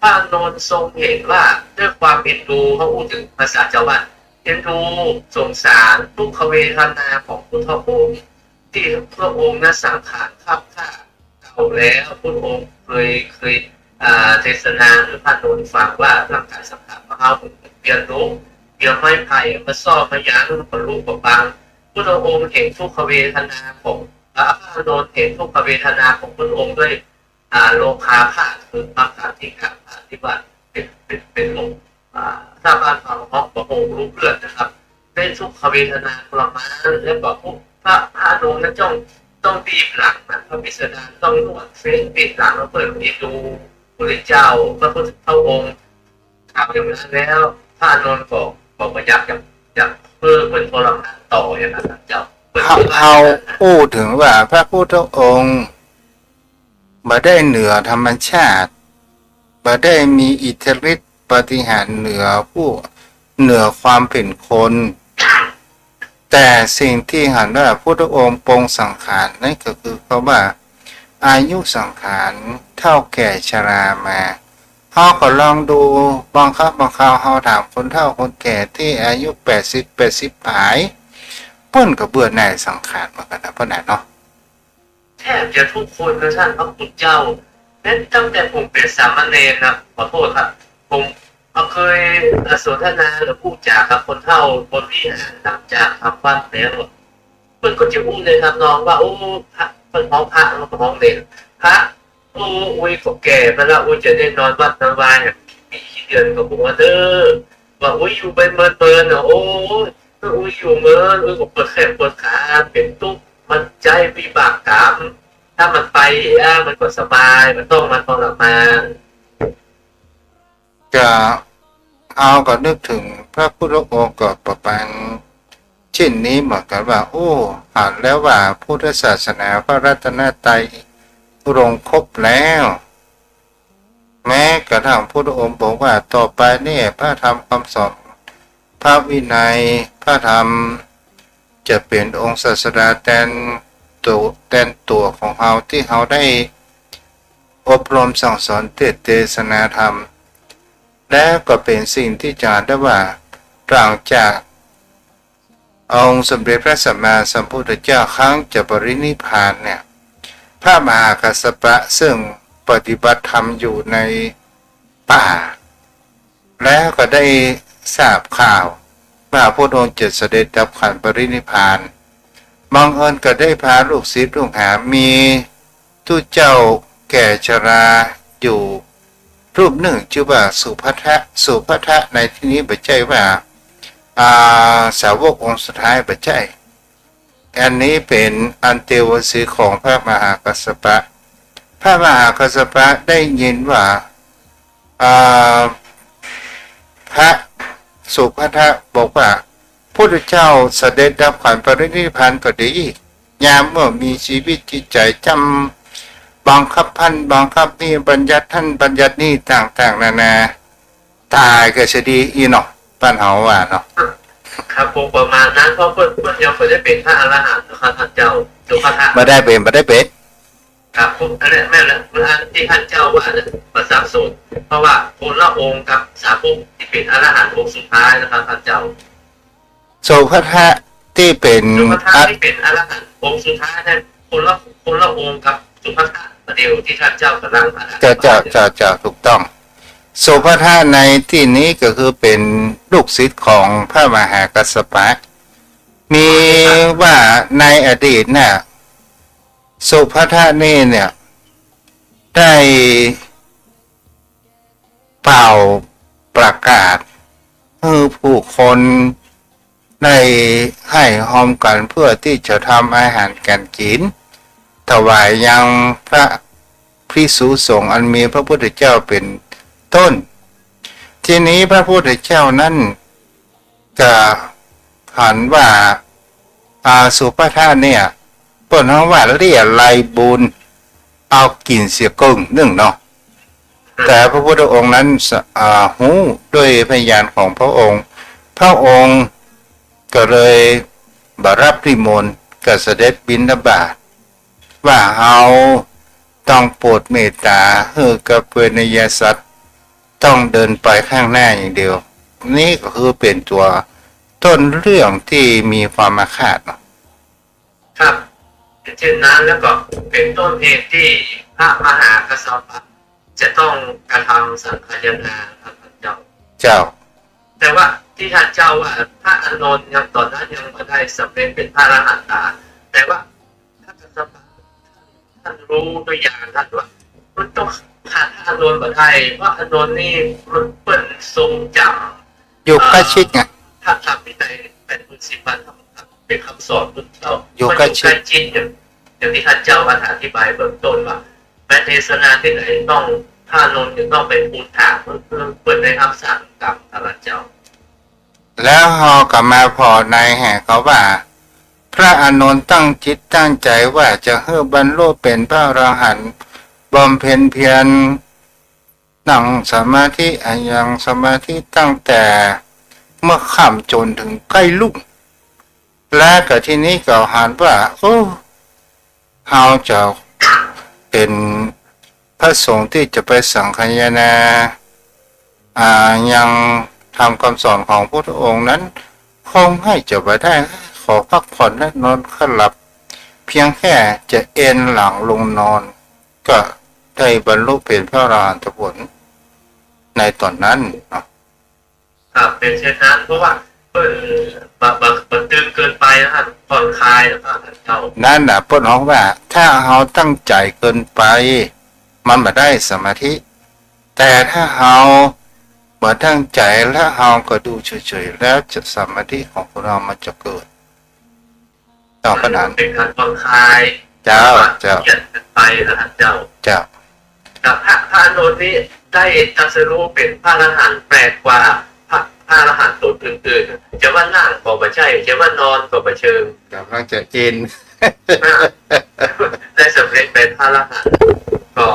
Speaker 2: พระอานนท์ทรงเห็นว่าด้วยความเอ็นดูเขาพูดถึงภาษาชาวบ้านเอ็นดูสงสารทุกขเวทนาของพุทธองค์ที่พระองค์นั้นสังขารข้า เก่าแล้วพุทธองค์เคยเทศนาหรือพระนนท์ฟังว่าร่างกายสังขารของเราเปลี่ยนรูปเปลี่ยนไม้ไผ่มาซ่อมมายั้งมาลูกกับบางพุทธองค์เห็นทุกขเวทนาของพระนนท์เห็นทุกขเวทนาของพุทธองค์ด้วยโลคาภาคืออาการที่ขาดที่ว่าเป็นลมถ้าบ้านเราห้องประโงรูปเลือดนะครับเป็นทุกขเวทนาทรมานและบอกพระนนท์นั้นต้องบีบหลังนะพระพิสดารต้องนวดเฟ้นบีบหลังแล้วเปิดมีดูพระเจ้าพระพุทธองค์ทำอย่างนั้นแล้วพระนนท์บอกว่าอยากเพื่อเป็นทรมานต่ออย่างนั้นเจ้า
Speaker 1: เอาพูดถึงว่าพระพุทธองค์มาได้เหนือธรรมชาติมาได้มีอิทธิฤทธิปาฏิหาริย์เหนือความเป็นคน แต่สิ่งที่หันว่าพุทธองค์ปรงสังขารนั่นก็คือเพราะว่าอายุสังขารเท่าแก่ชรามาเขาก็ลองดูบางคราวเขาถามคนเฒ่าคนแก่ที่อายุ80ปลายเพิ่นก็เบื่อหน่ายสังขารเหมือนกันนะเพิ่นน่ะเนาะ
Speaker 2: แทบจะทุกคนนะท่านพระคุณเจ้านั้นตั้งแต่ผมเป็นสามเณรนะขอโทษครับผมเคยสนทนาหรือพูดจากับคนเฒ่าคนที่หลังจากทำวัดแล้วเพิ่นก็จะพูดเลยครับน้องว่าโอ้พระเพิ่นพระแล้วก็ร้องเล่นพระโอ้อุ้ยก็แก่ไปแล้วอุ้ยจะได้นอนวัดนอนวายมีกี่เดือนก็บอกว่าเด้อว่าอุ้ยอยู่ไปเมินเนาะโอ้อุ้ยอยู่เมินอุ้ยก็ปวดแขนปวดขาเป็นตุ๊กมันใจวิบากกรรมถ้ามันไปมันก็สบายมันต้องมาทรมาน
Speaker 1: จะเอาก็นึกถึงพระพุทธองค์ก็ประมาณเช่นนี้เหมือนกันว่าโอ้อ่านแล้วว่าพุทธศาสนาพระรัตนตรัยรวมครบแล้วแม้กระทั่งพุทธองค์บอกว่าต่อไปเนี่ยพระธรรมคำสอนพระวินัยพระธรรมจะเป็นองค์ศาสดาแทนตัวของเราที่เราได้อบรมสั่งสอนเทศนาธรรมและก็เป็นสิ่งที่จะได้ว่าหลังจากองค์สมเด็จพระสัมมาสัมพุทธเจ้าครั้งจะปรินิพพานเนี่ยพระมหากัสสปะซึ่งปฏิบัติธรรมอยู่ในป่าแล้วก็ได้ทราบข่าวว่าพระองค์จะเสด็จดับขันปรินิพพานบังเอิญก็ได้พาลูกศิษย์ลูกหามีทุเจ้าแก่ชราอยู่รูปหนึ่งชื่อว่าสุภัทะในที่นี้ไม่ใช่ว่าสาวกองค์สุดท้ายไม่ใช่อันนี้เป็นอันเตวสีของพระมหากัสสปะพระมหากัสสปะได้ยินว่าพระสุภัทะบอกว่าพุทธเจ้าเสด็จดับขันปรินิพพานก็ดียามเมื่อมีชีวิตจิตใจจำบังคับพันบังคับนี่บัญญัติท่านบัญญัตินี่ต่างๆนานาตายก็จะดีอีเนาะบ้านเฮาว่าเนาะ
Speaker 2: ครับผมประมาณนั้นเพราะเพิ่นยังไม่ได้เป็นพระอรหันต์นะครับท่านเจ้าสุภัทะ
Speaker 1: ไม่ได้เป็น
Speaker 2: ครับผมอันนี้แม่ละที่ท่านเจ้าว่าเนี่ยประสับสนเพราะว่าคนละองค์กับสาวกที่เป็นอรหันต์องค์สุดท้ายนะครับท่านเจ้า
Speaker 1: สุภัทะที่เป็น
Speaker 2: สุภัทะที่เป็นอรหันต์องค์สุดท้ายนั้นคนละองค์กับสุภัทะประเดี๋ยวที่ท่านเจ้ากำลัง
Speaker 1: จะถูกต้องสุภัทะในที่นี้ก็คือเป็นลูกศิษย์ของพระมหากัสสปะมีว่าในอดีตน่ะสุภัทะนี่เนี่ยได้เป่าประกาศให้ผู้คนได้ให้หอมกันเพื่อที่จะทำอาหารกันกินถวายยังพระภิกษุสงฆ์อันมีพระพุทธเจ้าเป็นต้นทีนี้พระพุทธเจ้านั้นก็หันว่าสุภัทะเนี่ยเปิ้นว่าเรียไลบุญเอากินเสียกึ่งหนึ่งเนาะแต่พระพุทธองค์นั้นหูด้วยพยานของพระองค์ก็เลยบรับนิมนต์กับเสด็จบิณฑบาตว่าเฮาต้องโปรดเมตตาให้กับเวนยสัตว์ต้องเดินไปข้างหน้าอย่างเดียวนี่ก็คือเป็นตัวต้นเรื่องที่มีความอาฆาตเนาะ
Speaker 2: ครับ เช่นนั้นแล้วก็เป็นต้นเหตุที่พระมหากัสสปะจะต้องกระทำสังฆายนาครับท่านเจ้า
Speaker 1: เจ้า
Speaker 2: แต่ว่าที่ท่านเจ้าว่าพระอานนท์ยังตอนนั้นยังไม่ได้สำเร็จเป็นพระอรหันตาแต่ว่าพระกัสสปะท่านรู้ตัวอย่างท่านว่ามันต้องขาดพระอานนท์มาได้เพราะอานนท์นี่มันเปิ่นทรงจำ
Speaker 1: อยู่ใกล้ชิดไง
Speaker 2: พระธรรมวินัยเป็นพุทธสิบันเป็นคำสอนพุทธเจ้า
Speaker 1: อยู่ใกล้ชิด
Speaker 2: อย่างที่ท่านเจ้าอธิบายเบื้องต้นว่าแม้เทศนาที่ไหนต้องพระอานนท์จะต้องไปทูลถามเพื่อเปิดได้รับสั่งกับพระเจ้า
Speaker 1: แล้วเฮากลับมาพอในแห่เขาว่า พระอานนท์ตั้งจิตตั้งใจว่าจะให้บรรลุเป็นพระอรหันต์บำเพ็ญเพียรนั่งสมาธิอย่างสมาธิตั้งแต่เมื่อค่ำจนถึงใกล้ลุ่งและก็ที่นี้ก็หันว่าโอ้เฮาจะเป็นพระสงฆ์ที่จะไปสังฆายนายังทำคำสอนของพระองค์นั้นคงให้จะไปได้ขอพักผ่อนและนอนขลับ เพียงแค่จะเอนหลังลงนอน ก็ได้บรรลุเป็นพระอรหันตผลในตอนนั้นเนาะ
Speaker 2: ครับเป็นเช่นนั้นเพราะว่าเปิดบันตึงเกินไปนะครับผ่อนคลายนะครับท่านเจ้า
Speaker 1: นั่นน่ะเพิ่นบอกว่าถ้าเฮาตั้งใจเกินไป มันบ่ได้สมาธิ แต่ถ้าเฮาบ่ตั้งใจแล้วเฮาก็ดูเฉยๆแล้วจะสมาธิของเรามันจะเกิดต้องขนาด
Speaker 2: เป็นการผ่อนคลาย
Speaker 1: เจ้า
Speaker 2: เกียรติไปนะครับเจ้า
Speaker 1: เจ้า
Speaker 2: กับพระอานนท์นี้ได้ตรัสรู้เป็นพระอรหันต์แปลกกว่าพระอรหันต์ตัวอื่นๆจะว่านั่งก็ไม่ใช่จะว่านอนก็ไม่เชิง
Speaker 1: กำลังจะเอ็น
Speaker 2: ได้สำเร็จเป็นพระอรหันต์ก็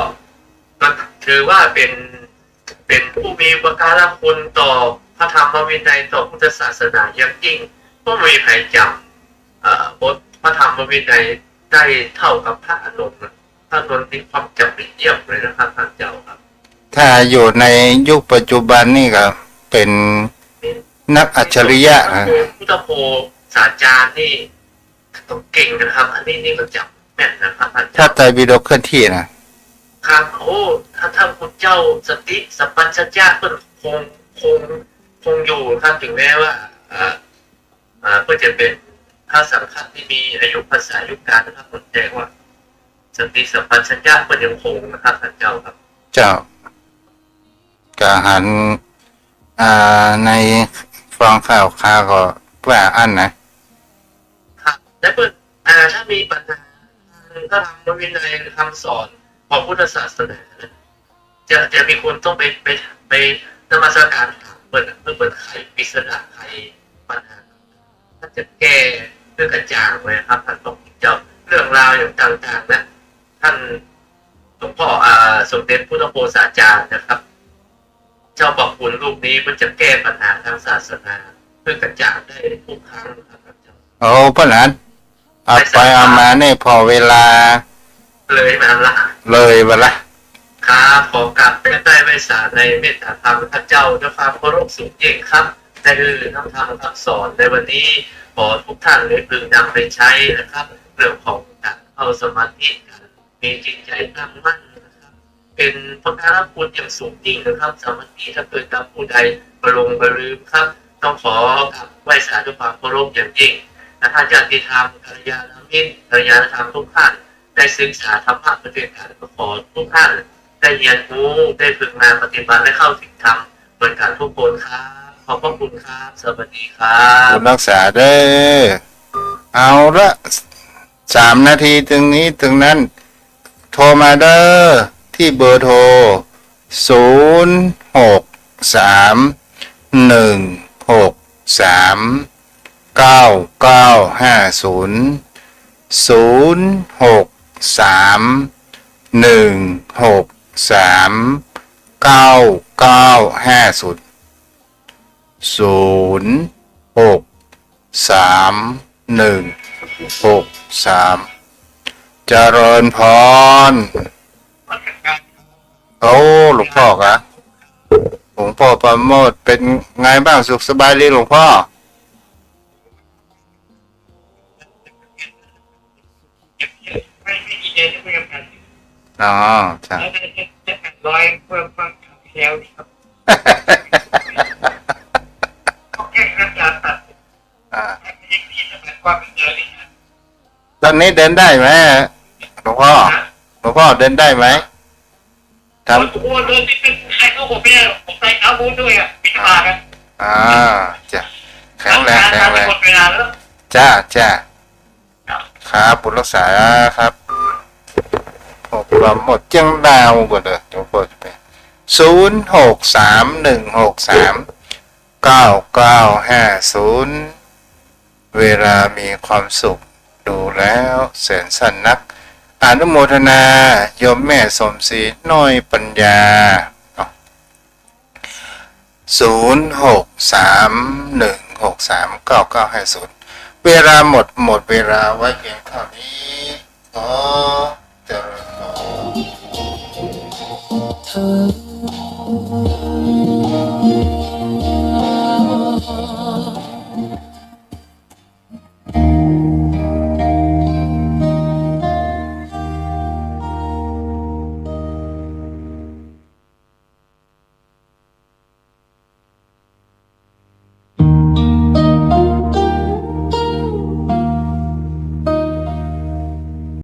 Speaker 2: ถือว่าเป็นผู้มีอุปการะคุณต่อพระธรรมวินัยต่อพุทธศาสนาอย่างยิ่งก็ไม่มีใครจำบทพระธรรมวินัยได้เท่ากับพระอานนท์พระอานนท์มีความจำเป็นเยี่ยมเลยนะครับท่านเจ้าครับ
Speaker 1: ถ้าอยู่ในยุคปัจจุบันนี่ก็เป็นนักอัจฉริยะนะ
Speaker 2: พุทธโภศาสตราจารย์นี่ต้องเก่งนะครับ อันนี้ก็จำแม่นนะครับท่าน
Speaker 1: ถ้า
Speaker 2: เจ้า
Speaker 1: ไตรปิฎกเคลื่อนที่นะครับ
Speaker 2: โอ้ถ้าคุณเจ้าสติสัมปชัญญะเพิ่นคงอยู่ครับถึงแม้ว่าเพื่อจะเป็นพระสังฆที่มีอายุภาษายุคการนะครับผมแจ้งว่าสติสัมปชัญญะเพิ่นยังคงนะครับท่านเจ้าครับ
Speaker 1: เจ้าก็หันในฟังข่าวก็ว่าอันนะครับ
Speaker 2: และเพิ่นถ้ามีปัญหาถ้าทำวินัยคำสอนของพุทธศาสนาจะมีคนต้องไปนมัสการถามเปิดไขปริศนาไขปัญหาถ้าจะแก้เรื่องกระจ่างเลยครับท่านหลวงเจ้าเรื่องราวอย่างต่างๆนะท่านหลวงพ่อสมเด็จพุทธโฆษาจารย์นะครับ เจ้าบอกคุณรูปนี้มันจะแก้ปัญหาทางศาสนาเพื่อกระจ่างได้ทุกครั้งครับท่านเจ้า
Speaker 1: โอ้พ่อหลานเอาไปเอามาเนี่ยพอเวลา
Speaker 2: เลยมาละ
Speaker 1: เลยเวลา
Speaker 2: ครับขอกลับเป็นได้ไว้สารในเมตตาธรรมพระเจ้าด้วยความเคารพสูงยิ่งครับได้น้ำธรรมคำสอนในวันนี้ขอทุกท่านเลยพึงนำไปใช้นะครับเรื่องของการเข้าสมาธิการมีจิตใจตั้งมั่นนะครับเป็นพระการคุณอย่างสูงยิ่งนะครับสมาธิถ้าเกิดกับผู้ใดประลงประลืมครับ ต้องขอกลับไหว้สารด้วยความเคารพอย่างยิ่งและท่านญาติธรรมกัลยาณมิตรกัลยาณธรรมทุกท่านได้ศึกษาธรรมะประเภทการขอทุกท่านได้เรียนรู้ได้ฝึกงานปฏิบัติและเข้าถึงธรรมเหมือนกันทุกคนครับขอบพระคุณครับสวัสดีครั
Speaker 1: คุ
Speaker 2: บ
Speaker 1: ณรักษาเด้อเอาละ3 นาทีถึงนี้ถึงนั้น โทรมาเด้อที่เบอร์โทร เจริญพร โอ้หลวงพ่อกะหลวงพ่อประโมทเป็นไงบ้างสุขสบายดีหลวงพ่อ
Speaker 2: เองที่ไม่กัน
Speaker 1: อ๋อใช่
Speaker 2: แล้วได้800เพิ่มแคลครับ แค่อาจารย์ตัด
Speaker 1: อ่า
Speaker 2: ที่ผิดแต่ความเป็นเจอนี่นะ
Speaker 1: ตอนนี้เดินได้ไหมหลวงพ่อหลวงพ่อเดินได้ไหมท
Speaker 2: ผมโอ้โดนที่เป็นใครก็ผมไม่ได้ผมใส่ขาบูทด้วยอ่ะพิจารณา
Speaker 1: ำจ้ะแข็งแรงแข็งแรง
Speaker 2: หมดเวลาแล้ว
Speaker 1: จ้าจ้าครับปุรักษาครับผมว่าหมดจังดาวก่อนเลยหลวงพ่อจะไป0631631950เวลามีความสุขดูแล้วแสนสั้นนักอนุโมทนาโยมแม่สมศรีน้อยปัญญา0631639950เวลาหมดเวลาไว้เพียงเท่านี้ขอเจริญพร